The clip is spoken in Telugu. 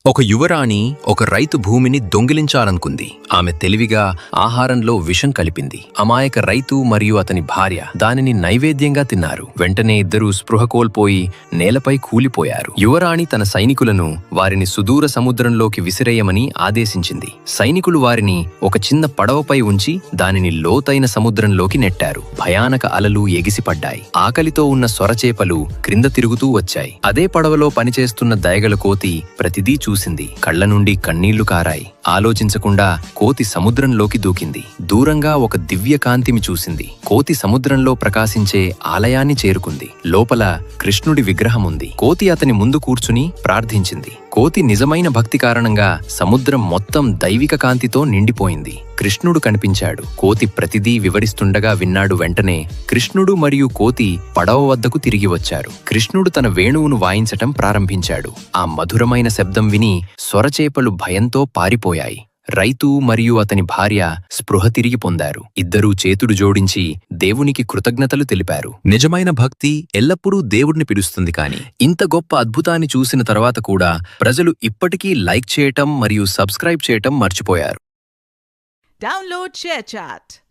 ఒక యువరాణి ఒక రైతు భూమిని దొంగిలించాలనుకుంది. ఆమె తెలివిగా ఆహారంలో విషం కలిపింది. అమాయక రైతు మరియు అతని భార్య దానిని నైవేద్యంగా తిన్నారు. వెంటనే ఇద్దరూ స్పృహ కోల్పోయి నేలపై కూలిపోయారు. యువరాణి తన సైనికులను వారిని సుదూర సముద్రంలోకి విసిరేయమని ఆదేశించింది. సైనికులు వారిని ఒక చిన్న పడవపై ఉంచి దానిని లోతైన సముద్రంలోకి నెట్టారు. భయానక అలలు ఎగిసిపడ్డాయి. ఆకలితో ఉన్న సొరచేపలు క్రింద తిరుగుతూ వచ్చాయి. అదే పడవలో పనిచేస్తున్న దయగల కోతి ప్రతిదీ చూసింది. కళ్ల నుండి కన్నీళ్లు కారాయి. ఆలోచించకుండా కోతి సముద్రంలోకి దూకింది. దూరంగా ఒక దివ్య కాంతిని చూసింది. కోతి సముద్రంలో ప్రకాశించే ఆలయాన్ని చేరుకుంది. లోపల కృష్ణుడి విగ్రహం ఉంది. కోతి అతని ముందు కూర్చుని ప్రార్థించింది. కోతి నిజమైన భక్తి కారణంగా సముద్రం మొత్తం దైవిక కాంతితో నిండిపోయింది. కృష్ణుడు కనిపించాడు. కోతి ప్రతిదీ వివరిస్తుండగా విన్నాడు. వెంటనే కృష్ణుడు మరియు కోతి పడవ వద్దకు తిరిగి వచ్చారు. కృష్ణుడు తన వేణువును వాయించటం ప్రారంభించాడు. ఆ మధురమైన శబ్దం విని సొరచేపలు భయంతో పారిపోయాయి. రైతు మరియు అతని భార్య స్పృహ తిరిగి పొందారు. ఇద్దరూ చేతుడు జోడించి దేవునికి కృతజ్ఞతలు తెలిపారు. నిజమైన భక్తి ఎల్లప్పుడూ దేవుడిని పిలుస్తుంది. కానీ ఇంత గొప్ప అద్భుతాన్ని చూసిన తర్వాత కూడా ప్రజలు ఇప్పటికీ లైక్ చేయటం మరియు సబ్స్క్రైబ్ చేయటం మర్చిపోయారు. Download ShareChat.